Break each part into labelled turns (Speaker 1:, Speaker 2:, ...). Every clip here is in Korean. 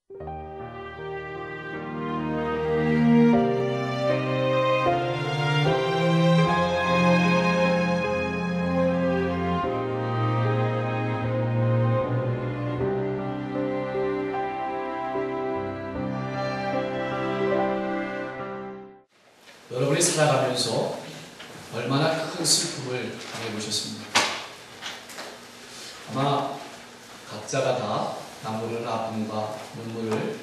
Speaker 1: 여러분이 살아가면서 얼마나 큰 슬픔을 당해보셨습니까? 아마 각자가 다 남모르는 아픔과 눈물을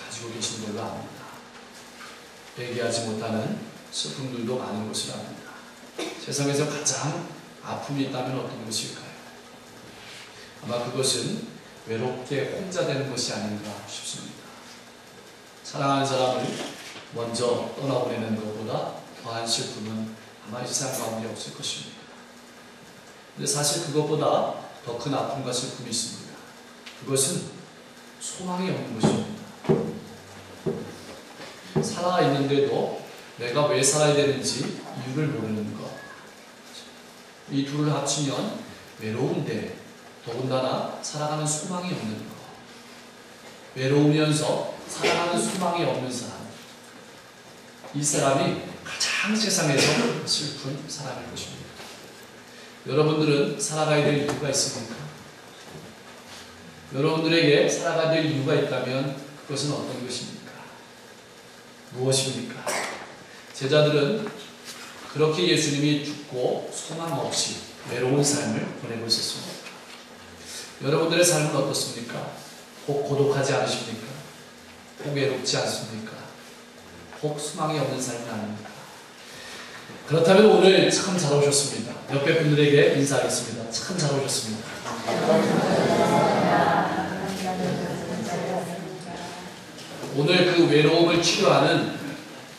Speaker 1: 가지고 계신 걸로 압니다. 얘기하지 못하는 슬픔들도 많은 것을 압니다. 세상에서 가장 아픔이 있다면 어떤 것일까요? 아마 그것은 외롭게 혼자 되는 것이 아닌가 싶습니다. 사랑하는 사람을 먼저 떠나보내는 것보다 더한 슬픔은 아마 이 세상 가운데 없을 것입니다. 근데 사실 그것보다 더 큰 아픔과 슬픔이 있습니다. 그것은 소망이 없는 것입니다. 살아있는데도 내가 왜 살아야 되는지 이유를 모르는 것. 이 둘을 합치면 외로운데 더군다나 살아가는 소망이 없는 것. 외로우면서 살아가는 소망이 없는 사람. 이 사람이 가장 세상에서 슬픈 사람일 것입니다. 여러분들은 살아가야 될 이유가 있습니까? 여러분들에게 살아가야 될 이유가 있다면 그것은 어떤 것입니까? 무엇입니까? 제자들은 그렇게 예수님이 죽고 소망 없이 외로운 삶을 보내고 있었습니다. 여러분들의 삶은 어떻습니까? 혹 고독하지 않으십니까? 혹 외롭지 않습니까? 혹 소망이 없는 삶은 아닙니까? 그렇다면 오늘 참 잘 오셨습니다. 옆에 분들에게 인사하겠습니다. 참 잘 오셨습니다. 오늘 그 외로움을 치료하는,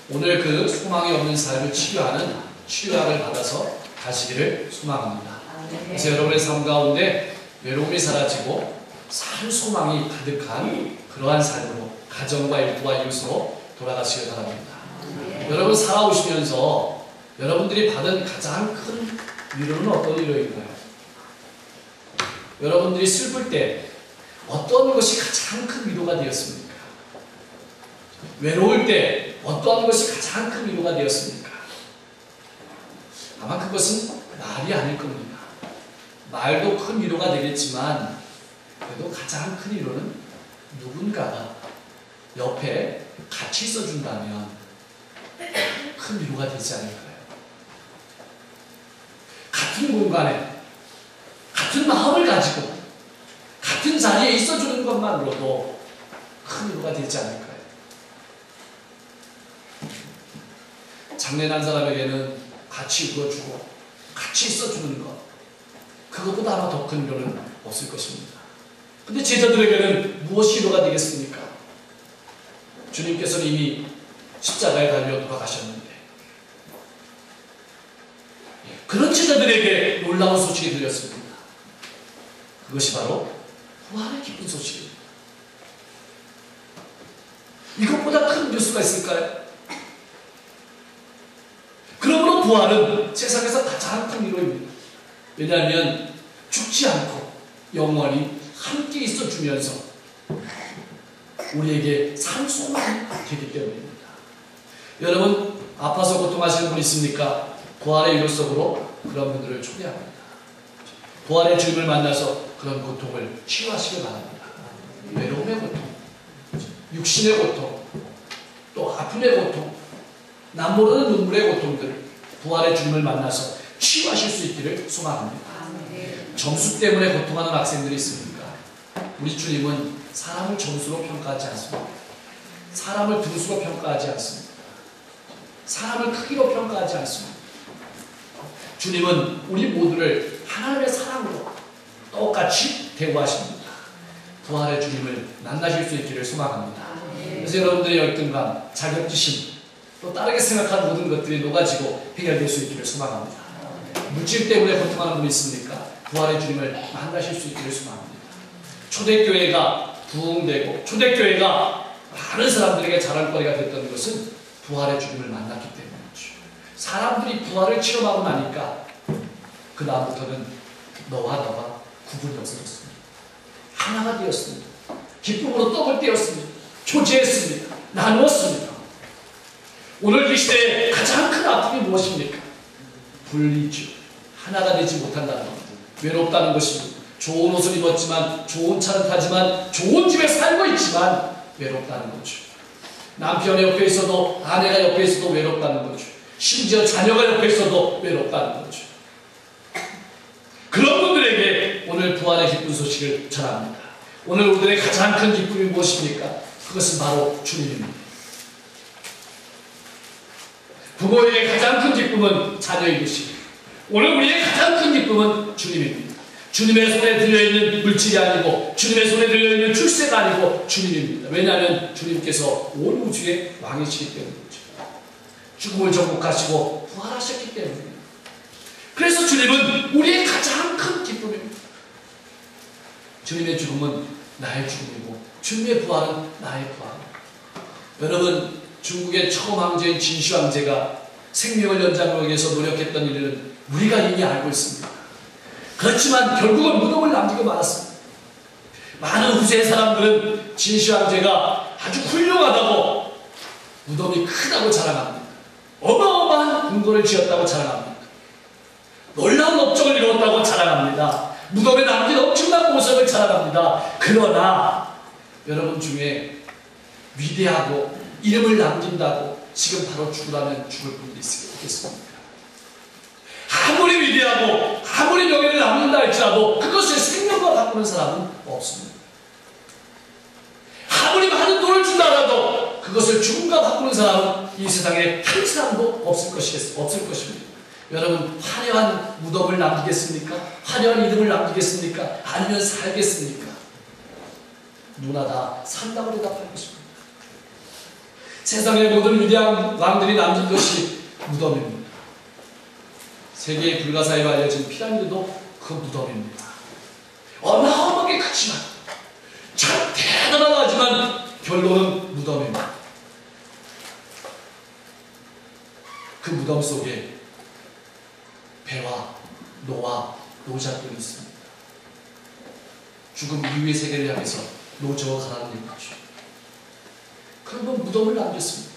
Speaker 1: 오늘 그 소망이 없는 삶을 치료하는 치료약을 받아서 가시기를 소망합니다. 그래서 여러분의 삶 가운데 외로움이 사라지고 살 소망이 가득한 그러한 삶으로 가정과 일부와 이웃으로 돌아가시길 바랍니다. 여러분 살아오시면서 여러분들이 받은 가장 큰 위로는 어떤 위로인가요? 여러분들이 슬플 때 어떤 것이 가장 큰 위로가 되었습니까? 외로울 때 어떤 것이 가장 큰 위로가 되었습니까? 아마 그것은 말이 아닐 겁니다. 말도 큰 위로가 되겠지만 그래도 가장 큰 위로는 누군가가 옆에 같이 있어준다면 큰 위로가 되지 않을까요? 같은 공간에 같은 마음을 가지고 같은 자리에 있어주는 것만으로도 큰 위로가 되지 않을까요? 장례난 사람에게는 같이 울어주고 같이 있어주는 것, 그것보다 아마 더 큰 위로는 없을 것입니다. 근데 제자들에게는 무엇이 위로가 되겠습니까? 주님께서는 이미 십자가에 달려 돌아가셨는데 그런 제자들에게 놀라운 소식이 들렸습니다. 그것이 바로 부활의 기쁜 소식입니다. 이것보다 큰 뉴스가 있을까요? 그러므로 부활은 세상에서 가장 큰 위로입니다. 왜냐하면 죽지 않고 영원히 함께 있어주면서 우리에게 산 소망이 되기 때문입니다. 여러분 아파서 고통하시는 분 있습니까? 부활의 위로 속으로 그런 분들을 초대합니다. 부활의 주님을 만나서 그런 고통을 치유하시길 바랍니다. 외로움의 고통, 육신의 고통, 또 아픔의 고통, 남모르는 눈물의 고통들을 부활의 주님을 만나서 치유하실 수 있기를 소망합니다. 점수 때문에 고통하는 학생들이 있습니까? 우리 주님은 사람을 점수로 평가하지 않습니다. 사람을 등수로 평가하지 않습니다. 사람을 크기로 평가하지 않습니다. 주님은 우리 모두를 하나님의 사랑으로 똑같이 대우하십니다. 부활의 주님을 만나실 수 있기를 소망합니다. 그래서 여러분들의 열등감, 자격지심, 또 다르게 생각하는 모든 것들이 녹아지고 해결될 수 있기를 소망합니다. 물질 때문에 고통하는 분이 있습니까? 부활의 주님을 만나실 수 있기를 소망합니다. 초대교회가 부흥되고 초대교회가 많은 사람들에게 자랑거리가 됐던 것은 부활의 주님을 만났기 때문이죠. 사람들이 부활을 체험하고 나니까 그 다음부터는 너와 나가 구분이 없어졌습니다. 하나가 되었습니다. 기쁨으로 떡을 떼었습니다. 교제했습니다. 나누었습니다. 오늘 이 시대에 가장 큰 아픔이 무엇입니까? 분리주. 하나가 되지 못한다는 겁니다. 외롭다는 것입니다. 좋은 옷을 입었지만, 좋은 차를 타지만, 좋은 집에 살고 있지만 외롭다는 거죠. 남편이 옆에 있어도, 아내가 옆에 있어도 외롭다는 거죠. 심지어 자녀가 옆에 있어도 외롭다는 거죠. 그런 분들에게 오늘 부활의 기쁜 소식을 전합니다. 오늘 우리들의 가장 큰 기쁨이 무엇입니까? 그것은 바로 주님입니다. 부모에게 가장 큰 기쁨은 자녀의 것입니다. 오늘 우리의 가장 큰 기쁨은 주님입니다. 주님의 손에 들려있는 물질이 아니고, 주님의 손에 들려있는 출세가 아니고 주님입니다. 왜냐하면 주님께서 온 우주의 왕이시기 때문이죠. 죽음을 정복하시고 부활하셨기 때문입니다. 그래서 주님은 우리의 가장 큰 기쁨입니다. 주님의 죽음은 나의 죽음이고, 주님의 부활은 나의 부활입니다. 여러분, 중국의 처음 황제인 진시 황제가 생명을 연장하기 위해서 노력했던 일은 우리가 이미 알고 있습니다. 그렇지만 결국은 무덤을 남기고 말았습니다. 많은 후세의 사람들은 진시 황제가 아주 훌륭하다고, 무덤이 크다고 자랑합니다. 어마어마한 궁궐을 지었다고 자랑합니다. 놀라운 업적을 이루었다고 자랑합니다. 무덤에 남긴 엄청난 보석을 자랑합니다. 그러나 여러분 중에 위대하고 이름을 남긴다고 지금 바로 죽으라면 죽을 분들이 있겠습니까? 아무리 위대하고 아무리 명예를 남긴다 할지라도 그것을 생명과 바꾸는 사람은 없습니다. 아무리 많은 돈을 준다 하더라도 그것을 죽음과 바꾸는 사람은 이 세상에 한 사람도 없을 것입니다. 여러분, 화려한 무덤을 남기겠습니까? 화려한 이름을 남기겠습니까? 아니면 살겠습니까? 누구나 다 산다고 대답할 것입니다. 세상의 모든 위대한 왕들이 남긴 것이 무덤입니다. 세계의 불가사의로 알려진 피라미드도 그 무덤입니다. 어마어마하게 크지만, 참 대단하지만 결론은 무덤입니다. 그 무덤 속에 배와 노와 노자들이 있습니다. 죽음 이후의 세계를 향해서 노저어 가라는 얘기죠. 그러면 무덤을 남겼습니다.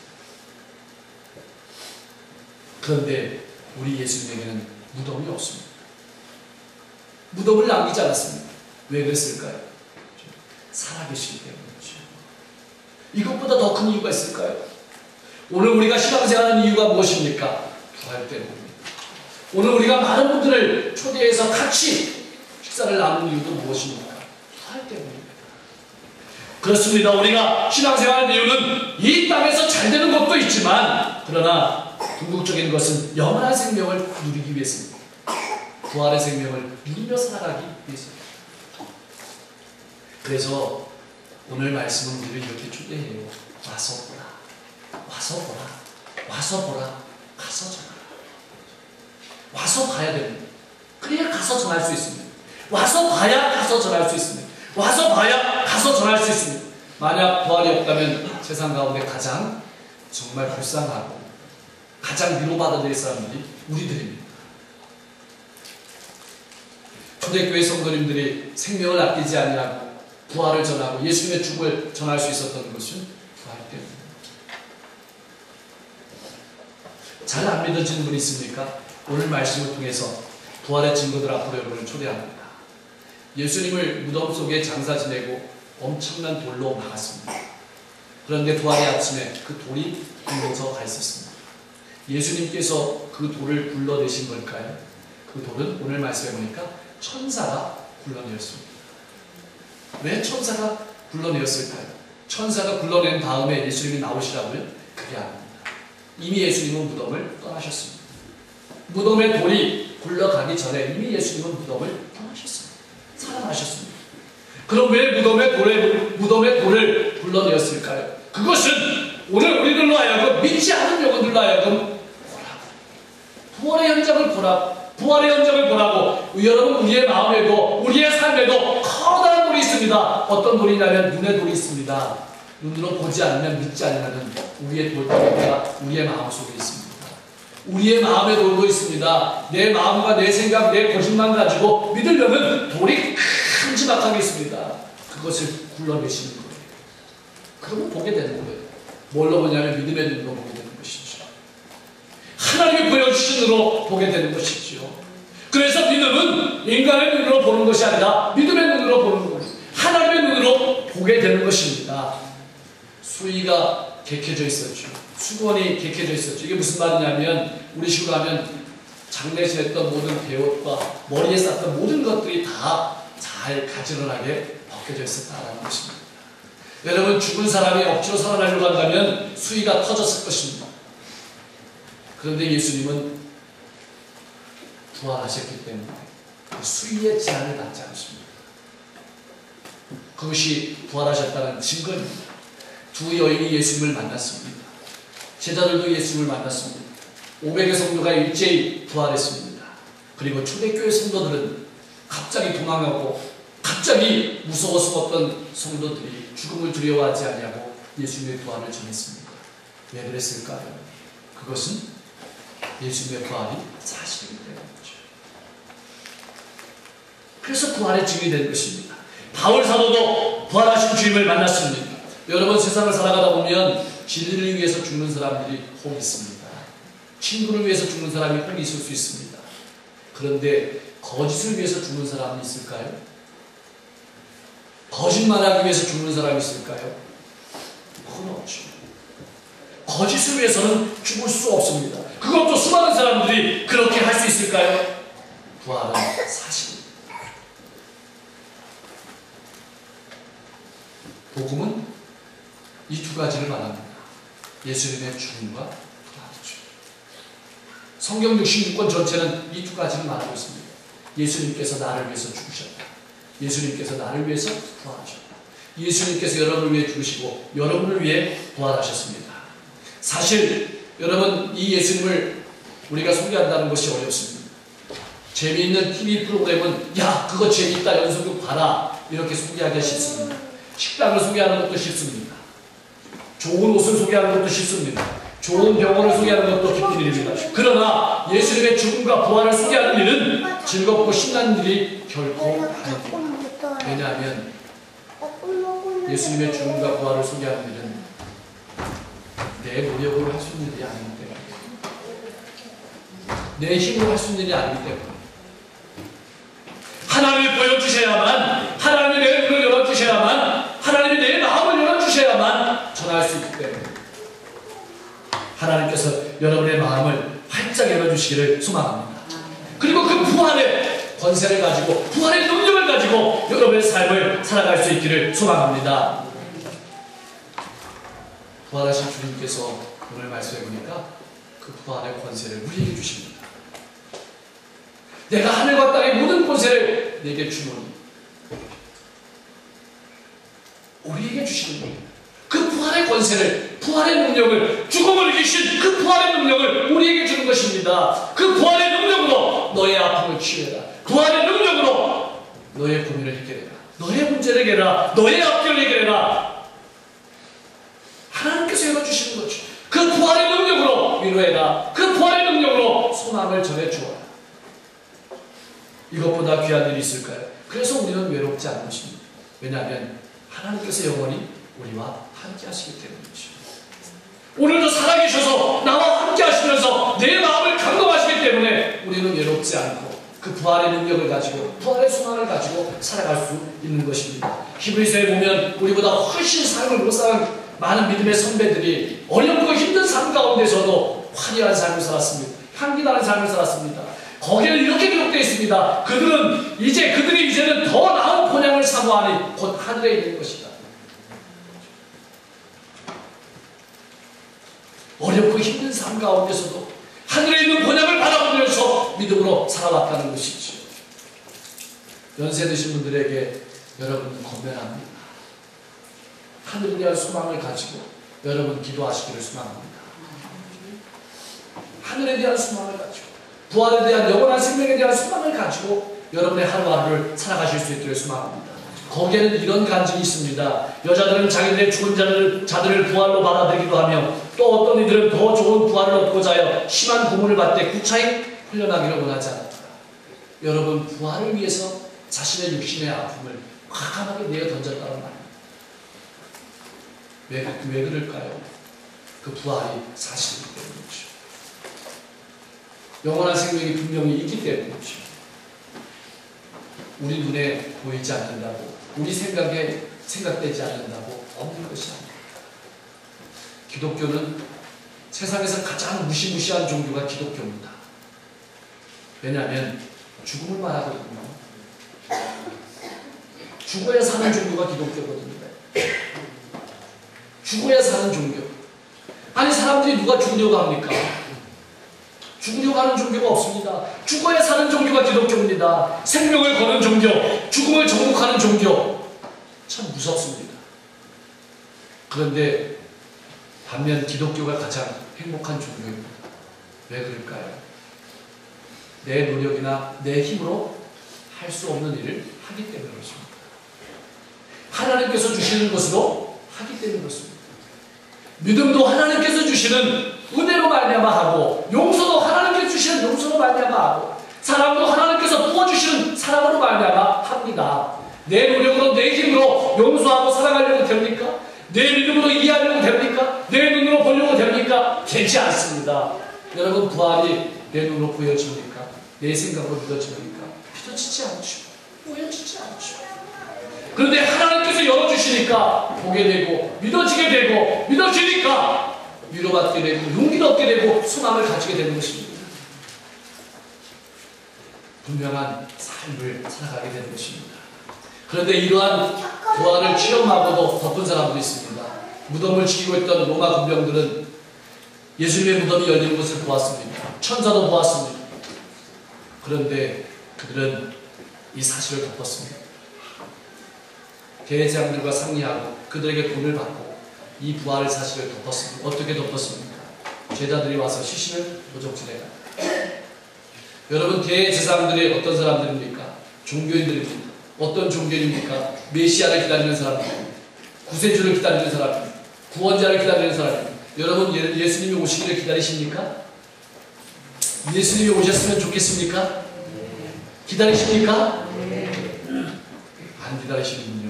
Speaker 1: 그런데 우리 예수님에게는 무덤이 없습니다. 무덤을 남기지 않았습니다. 왜 그랬을까요? 살아계시기 때문이죠. 이것보다 더 큰 이유가 있을까요? 오늘 우리가 신앙생활하는 이유가 무엇입니까? 부활 때문입니다. 오늘 우리가 많은 분들을 초대해서 같이 식사를 나누는 이유도 무엇입니까? 부활 때문입니다. 그렇습니다. 우리가 신앙생활하는 이유는 이 땅에서 잘 되는 것도 있지만, 그러나 궁극적인 것은 영원한 생명을 누리기 위해서입니다. 부활의 생명을 누리며 살아가기 위해서입니다. 그래서 오늘 말씀은 우리를 이렇게 초대해요. 와서 보라. 와서 보라. 와서 보라. 가서 전하라. 와서 봐야 됩니다. 그래야 가서 전할 수 있습니다. 와서 봐야 가서 전할 수 있습니다. 와서 봐야 가서 전할 수 있습니다. 만약 부활이 없다면 세상 가운데 가장 정말 불쌍하고 가장 위로받아야 될 사람들이 우리들입니다. 초대교회 성도님들이 생명을 아끼지 아니하고 부활을 전하고 예수님의 죽음을 전할 수 있었던 것은 부활 때문입니다. 잘 안 믿어지는 분이 있습니까? 오늘 말씀을 통해서 부활의 증거들 앞으로 여러분을 초대합니다. 예수님을 무덤 속에 장사 지내고 엄청난 돌로 막았습니다. 그런데 부활의 아침에 그 돌이 굴러서 가 있었습니다. 예수님께서 그 돌을 굴러내신 걸까요? 그 돌은 오늘 말씀해 보니까 천사가 굴러내었습니다. 왜 천사가 굴러내었을까요? 천사가 굴러낸 다음에 예수님이 나오시라고요? 그게 아닙니다. 이미 예수님은 무덤을 떠나셨습니다. 무덤의 돌이 굴러가기 전에 이미 예수님은 무덤을 떠나셨습니다. 살아나셨습니다. 그럼 왜 무덤의 돌을 굴러내었을까요? 그것은 오늘 우리들로 하여금 믿지 않은 영혼들로 하여금 보라고, 부활의 현장을 보라고, 부활의 현장을 보라고. 여러분, 우리의 마음에도 우리의 삶에도 커다란 돌이 있습니다. 어떤 돌이냐면 눈의 돌이 있습니다. 눈으로 보지 않으면 믿지 않으면 우리의 돌덩이가 우리의 마음속에 있습니다. 우리의 마음의 돌도 있습니다. 내 마음과 내 생각, 내 거짓말 가지고 믿으려면 돌이 큼지막하게 있습니다. 그것을 굴러내시는 거예요. 그러면 보게 되는 거예요. 뭘로 보냐면 믿음의 눈으로 보게 되는 것이죠. 하나님이 보여주신 눈으로 보게 되는 것이죠. 그래서 믿음은 인간의 눈으로 보는 것이 아니라 믿음의 눈으로 보는 거예요. 하나님의 눈으로 보게 되는 것입니다. 수위가 객해져 있었죠. 수건이 객해져 있었죠. 이게 무슨 말이냐면 우리 식으로 하면 장례식에 했던 모든 베옷과 머리에 쌌던 모든 것들이 다 잘 가지런하게 벗겨져 있었다는 것입니다. 여러분, 죽은 사람이 억지로 살아나려고 한다면 수위가 터졌을 것입니다. 그런데 예수님은 부활하셨기 때문에 수위의 제한을 받지 않습니다. 그것이 부활하셨다는 증거입니다. 두 여인이 예수님을 만났습니다. 제자들도 예수님을 만났습니다. 500의 성도가 일제히 부활했습니다. 그리고 초대교회 성도들은 갑자기 도망하고 갑자기 무서워 숨었던 성도들이 죽음을 두려워하지 아니하고 예수님의 부활을 전했습니다. 왜 그랬을까요? 그것은 예수님의 부활이 사실이기 때문이죠. 그래서 부활의 증인이 된 것입니다. 바울 사도도 부활하신 주님을 만났습니다. 여러분, 세상을 살아가다 보면 진리를 위해서 죽는 사람들이 혹 있습니다. 친구를 위해서 죽는 사람이 혹 있을 수 있습니다. 그런데 거짓을 위해서 죽는 사람이 있을까요? 거짓말하기 위해서 죽는 사람이 있을까요? 그건 없죠. 거짓을 위해서는 죽을 수 없습니다. 그것도 수많은 사람들이 그렇게 할 수 있을까요? 부활은 사실입니다. 복음은 이 두 가지를 말합니다. 예수님의 죽음과 부활이죠. 성경 66권 전체는 이 두 가지를 말하고 있습니다. 예수님께서 나를 위해서 죽으셨다. 예수님께서 나를 위해서 부활하셨다. 예수님께서 여러분을 위해 죽으시고 여러분을 위해 부활하셨습니다. 사실 여러분, 이 예수님을 우리가 소개한다는 것이 어렵습니다. 재미있는 TV 프로그램은 야, 그거 재미있다, 연속극 봐라, 이렇게 소개하기가 쉽습니다. 식당을 소개하는 것도 쉽습니다. 좋은 옷을 소개하는 것도 쉽습니다. 좋은 병원을 소개하는 것도 기쁜 일입니다. 그러나 예수님의 죽음과 부활을 소개하는 일은 즐겁고 신나는 일이 결코 아닙니다. 왜냐하면 예수님의 죽음과 부활을 소개하는 일은 내 노력으로 할 수 있는 일이 아니기 때문에, 내 힘으로 할 수 있는 일이 아니기 때문에 하나님이 보여주셔야만, 하나님이 내 눈을 열어주셔야만, 하나님이 내 마음을 열어주셔야만 전할 수 있기 때문에 하나님께서 여러분의 마음을 활짝 열어주시기를 소망합니다. 그리고 그 부활의 권세를 가지고, 부활의 능력을 가지고 여러분의 삶을 살아갈 수 있기를 소망합니다. 부활하신 주님께서 오늘 말씀해 보니까 그 부활의 권세를 우리에게 주십니다. 내가 하늘과 땅의 모든 권세를 내게 주노니, 우리에게 주시는 겁니다. 그 부활의 권세를, 부활의 능력을, 죽음을 이기신 그 부활의 능력을 우리에게 주는 것입니다. 그 부활의 능력으로 너의 아픔을 치유해라. 부활의 능력으로 너의 고민을 해결해라. 너의 문제를 해결해라. 너의 앞길을 해결해라. 하나님께서 열어주시는 거죠. 그 부활의 능력으로 위로해라. 그 부활의 능력으로 소망을 전해주어라. 이것보다 귀한 일이 있을까요? 그래서 우리는 외롭지 않은 것입니다. 왜냐하면 하나님께서 영원히 우리와 함께 하시기 때문이죠. 오늘도 살아계셔서 나와 함께 하시면서 내 마음을 감동하시기 때문에 우리는 외롭지 않고 그 부활의 능력을 가지고, 부활의 소망을 가지고 살아갈 수 있는 것입니다. 히브리서에 보면 우리보다 훨씬 삶을 못 사는 많은 믿음의 선배들이 어렵고 힘든 삶 가운데서도 화려한 삶을 살았습니다. 향기나는 삶을 살았습니다. 거기는 이렇게 기록되어 있습니다. 그들이 이제는 더 나은 본향을 사모하니 곧 하늘에 있는 것이다. 어렵고 힘든 삶 가운데서도 하늘에 있는 본향을 바라보면서 믿음으로 살아왔다는 것이죠. 연세 드신 분들에게 여러분 권면합니다. 하늘에 대한 소망을 가지고 여러분 기도하시기를 소망합니다. 하늘에 대한 소망을 가지고, 부활에 대한 영원한 생명에 대한 소망을 가지고 여러분의 하루하루를 살아가실 수 있기를 소망합니다. 거기에는 이런 간증이 있습니다. 여자들은 자기들의 죽은 자들을 부활로 받아들이기도 하며, 또 어떤 이들은 더 좋은 부활을 얻고자 하여 심한 고문을 받되 구차히 풀려나기를 원하지 않았더라. 여러분, 부활을 위해서 자신의 육신의 아픔을 과감하게 내어 던졌다는 말. 왜 그럴까요? 그 부활이 사실이기 때문이죠. 영원한 생명이 분명히 있기 때문이죠. 우리 눈에 보이지 않는다고, 우리 생각에 생각되지 않는다고 없는 것이 아닙니다. 기독교는 세상에서 가장 무시무시한 종교가 기독교입니다. 왜냐하면 죽음을 말하거든요. 죽어야 사는 종교가 기독교거든요. 죽어야 사는 종교. 아니 사람들이 누가 죽으려고 합니까? 죽으려고 하는 종교가 없습니다. 죽어야 사는 종교가 기독교입니다. 생명을 거는 종교, 죽음을 정복하는 종교. 참 무섭습니다. 그런데 반면 기독교가 가장 행복한 종교입니다. 왜 그럴까요? 내 노력이나 내 힘으로 할 수 없는 일을 하기 때문에 그렇습니다. 하나님께서 주시는 것으로 하기 때문에 그렇습니다. 믿음도 하나님께서 주시는 은혜로 말미암아 하고, 용서도 하나님께서 주시는 용서로 말미암아 하고, 사랑도 하나님께서 부어주시는 사랑으로 말미암아 합니다. 내 노력으로 내 힘으로 용서하고 사랑하려고 됩니까? 내 믿음으로 이해하려고 됩니까? 내 눈으로 보려고 됩니까? 되지 않습니다. 여러분, 부활이 내 눈으로 보여집니까? 내 생각으로 믿어집니까? 믿어지지 않죠. 보여지지 않죠. 그런데 하나님께서 열어주시니까 보게 되고, 믿어지게 되고, 믿어지니까 위로받게 되고, 용기를 얻게 되고, 소망을 가지게 되는 것입니다. 분명한 삶을 살아가게 되는 것입니다. 그런데 이러한 부활을 체험하고도 덮은 사람도 있습니다. 무덤을 지키고 있던 로마 군병들은 예수님의 무덤이 열리는 것을 보았습니다. 천사도 보았습니다. 그런데 그들은 이 사실을 덮었습니다. 대제장들과 상의하고 그들에게 돈을 받고 이 부활의 사실을 덮었습니다. 어떻게 덮었습니까? 제자들이 와서 시신을 도적질해요. 여러분, 대제사장들이 어떤 사람들입니까? 종교인들입니다. 어떤 종교인입니까? 메시아를 기다리는 사람입니다. 구세주를 기다리는 사람입니다. 구원자를 기다리는 사람입니다. 여러분, 예수님이 오시기를 기다리십니까? 예수님이 오셨으면 좋겠습니까? 기다리십니까? 안 기다리시는군요.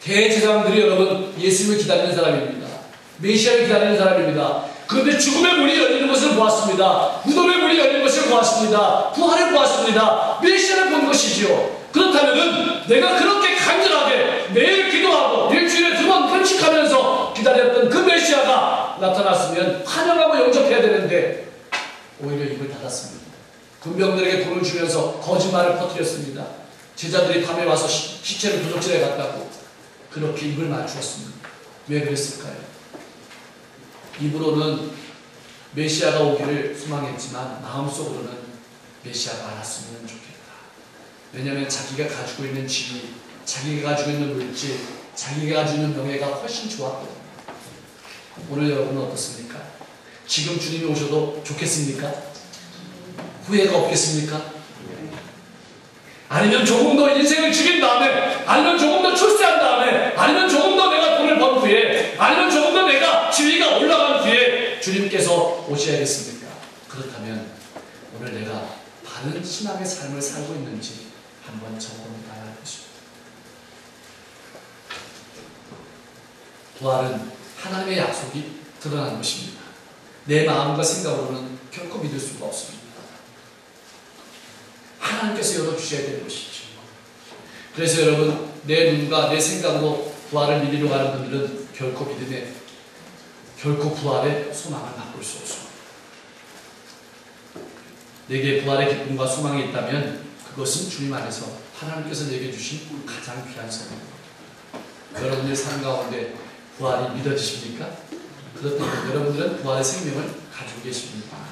Speaker 1: 대제사장들이 여러분 예수님을 기다리는 사람입니다. 메시아를 기다리는 사람입니다. 그런데 죽음의 문이 열리는 것을 보았습니다. 무덤의 문이 열리는 것을 보았습니다. 부활을 보았습니다. 메시아를 본 것이지요. 그렇다면 내가 그렇게 간절하게 매일 기도하고 일주일에 2번 금식하면서 기다렸던 그 메시아가 나타났으면 환영하고 영접해야 되는데 오히려 입을 닫았습니다. 군병들에게 돈을 주면서 거짓말을 퍼뜨렸습니다. 제자들이 밤에 와서 시체를 도적질해 갔다고 그렇게 입을 맞추었습니다. 왜 그랬을까요? 입으로는 메시아가 오기를 소망했지만 마음속으로는 메시아가 알았으면 좋겠다. 왜냐하면 자기가 가지고 있는 지위, 자기가 가지고 있는 물질, 자기가 가지고 있는 명예가 훨씬 좋았거든요. 오늘 여러분은 어떻습니까? 지금 주님이 오셔도 좋겠습니까? 후회가 없겠습니까? 아니면 조금 더 인생을 죽인 다음에, 아니면 조금 더 출세한 다음에, 아니면 조금 더 내가 돈을 번 후에, 아니면 조금 더 내가 지위가 올라간 뒤에 주님께서 오셔야겠습니까? 그렇다면 오늘 내가 바른 신앙의 삶을 살고 있는지 한번 점검해봐야 할 것입니다. 부활은 하나님의 약속이 드러난 것입니다. 내 마음과 생각으로는 결코 믿을 수가 없습니다. 하나님께서 열어주셔야 되는 것이죠. 그래서 여러분, 내 눈과 내 생각으로 부활을 믿으려고 하는 분들은 결코 믿음에, 결코 부활의 소망을 바꿀 수 없습니다. 내게 부활의 기쁨과 소망이 있다면 그것은 주님 안에서 하나님께서 내게 주신 가장 귀한 선물입니다. 여러분의 삶 가운데 부활이 믿어지십니까? 그렇다면 여러분들은 부활의 생명을 가지고 계십니까?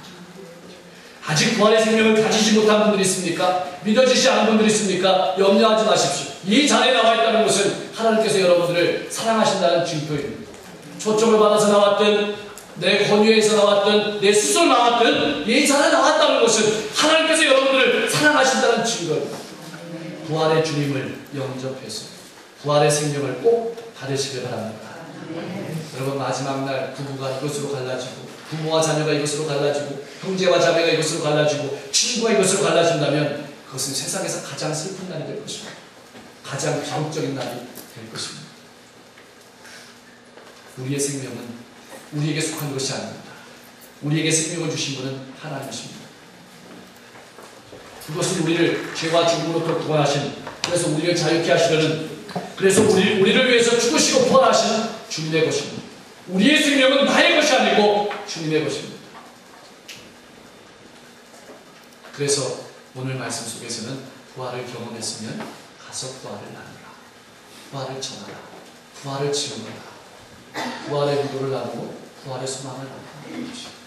Speaker 1: 아직 부활의 생명을 가지지 못한 분들이 있습니까? 믿어지지 않은 분들이 있습니까? 염려하지 마십시오. 이 자리에 나와 있다는 것은 하나님께서 여러분들을 사랑하신다는 증거입니다. 초청을 받아서 나왔든 내 권유에서 나왔든 내 스스로 나왔든 이 자리에 나왔다는 것은 하나님께서 여러분들을 사랑하신다는 증거입니다. 부활의 주님을 영접해서 부활의 생명을 꼭 받으시길 바랍니다. 여러분, 마지막 날 부부가 이것으로 갈라지고, 부모와 자녀가 이것으로 갈라지고, 형제와 자매가 이것으로 갈라지고, 친구가 이것으로 갈라진다면 그것은 세상에서 가장 슬픈 날이 될 것입니다. 가장 기록적인 날이 될 것입니다. 우리의 생명은 우리에게 속한 것이 아닙니다. 우리에게 생명을 주신 분은 하나님이십니다. 그것은 우리를 죄와 죽음으로부터 구원하신, 그래서 우리를 자유케 하시려는, 그래서 우리를 위해서 죽으시고 부활하신 주님의 것입니다. 우리의 생명은 나의 것이 아니고 주님의 것입니다. 그래서 오늘 말씀 속에서는 부활을 경험했으면 가서 부활을 나누라, 부활을 전하라, 부활을 증언하라, 부활의 위로를 나누고 부활의 소망을 나누는 것입니다.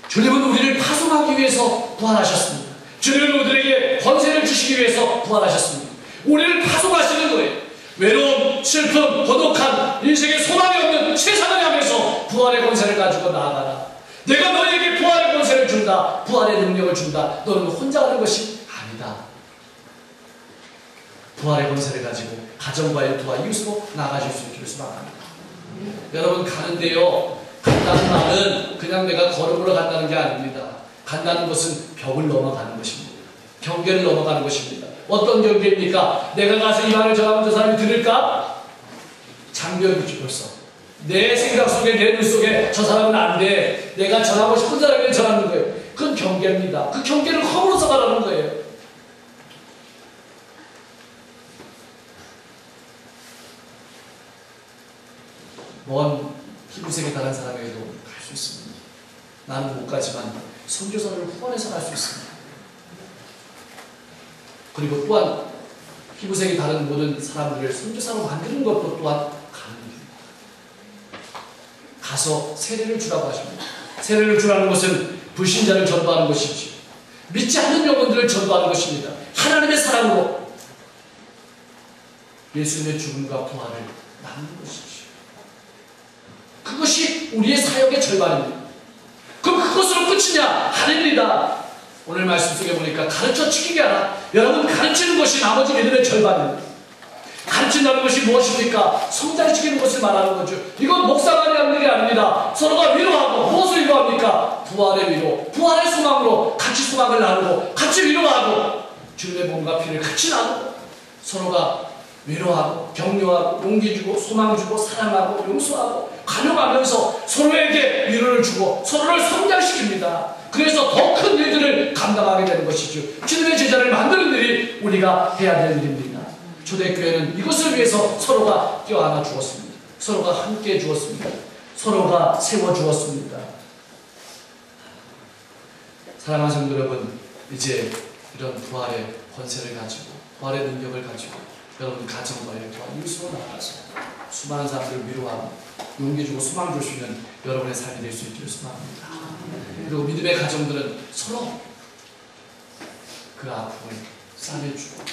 Speaker 1: 주님은 우리를 파송하기 위해서 부활하셨습니다. 주님은 우리에게 권세를 주시기 위해서 부활하셨습니다. 우리를 파송하시는 거예요. 외로움, 슬픔, 고독한 인생에 소망이 없는 세상을 향해서 부활의 권세를 가지고 나아가라. 내가 너에게 부활의 권세를 준다. 부활의 능력을 준다. 너는 혼자 가는 것이 아니다. 부활의 권세를 가지고 가정과 일터와 이웃으로 나아가실 수 있기를 소망합니다. 여러분, 가는데요, 간다는 말은 그냥 내가 걸음으로 간다는 게 아닙니다. 간다는 것은 벽을 넘어가는 것입니다. 경계를 넘어가는 것입니다. 어떤 경계입니까? 내가 가서 이 말을 전하면 저 사람이 들을까? 장벽이지 벌써. 내 생각 속에, 내 눈 속에 저 사람은 안 돼. 내가 전하고 싶은 사람에게 전하는 거예요. 그건 경계입니다. 그 경계를 허물어서 가라는 거예요. 먼 피부색이 다른 사람에게도 갈 수 있습니다. 나는 못 가지만 선교사를 후원해서 갈 수 있습니다. 그리고 또한 피부색이 다른 모든 사람들을 선교사로 만드는 것도 또한 가능합니다. 가서 세례를 주라고 하십니다. 세례를 주라는 것은 불신자를 전도하는 것이지, 믿지 않는 영혼들을 전도하는 것입니다. 하나님의 사랑으로 예수님의 죽음과 부활을 나누는 것이지. 그것이 우리의 사역의 절반입니다. 그럼 그것으로 끝이냐? 아닙니다. 오늘 말씀 속에 보니까 가르쳐 죽이게 하라. 여러분, 가르치는 것이 나머지 믿음의 절반입니다. 가르친다는 것이 무엇입니까? 성장시키는 것을 말하는 거죠. 이건 목사만이 하는 일이 아닙니다. 서로가 위로하고, 무엇을 위로합니까? 부활의 위로, 부활의 소망으로 같이 소망을 나누고, 같이 위로하고, 주님의 몸과 피를 같이 나누고, 서로가 위로하고, 격려하고, 용기 주고, 소망 주고, 사랑하고, 용서하고, 관용하면서 서로에게 위로를 주고 서로를 성장시킵니다. 그래서 더 큰 일들을 감당하게 되는 것이죠. 주님의 제자를 만드는 일이 우리가 해야 될 일입니다. 초대교회는 이것을 위해서 서로가 껴안아 주었습니다. 서로가 함께 주었습니다. 서로가 세워주었습니다. 사랑하는 성도 여러분, 이제 이런 부활의 권세를 가지고, 부활의 능력을 가지고 여러분 가정과 일터와 이웃으로 나가서 수많은 사람들을 위로하고 용기 주고 소망 줄 수 있는 여러분의 삶이 될 수 있기를 소망합니다. 그리고 믿음의 가정들은 서로 그 아픔을 싸매주고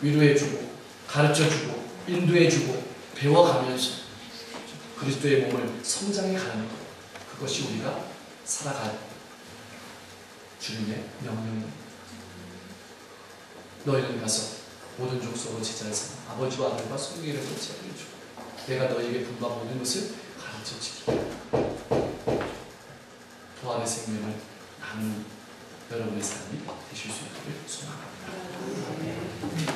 Speaker 1: 위로해주고 가르쳐주고 인도해주고 배워가면서 그리스도의 몸을 성장해가는 것, 그것이 우리가 살아갈 주님의 명령입니다. 너희는 가서 모든 족속으로 제자를 삼아 아버지와 아들과 성령의 이름으로 제자를 주고 내가 너희에게 분부한 모든 것을 가르쳐 지키라. 부활의 생명을 나누는 여러분의 삶이 되실 수 있기를 소망합니다.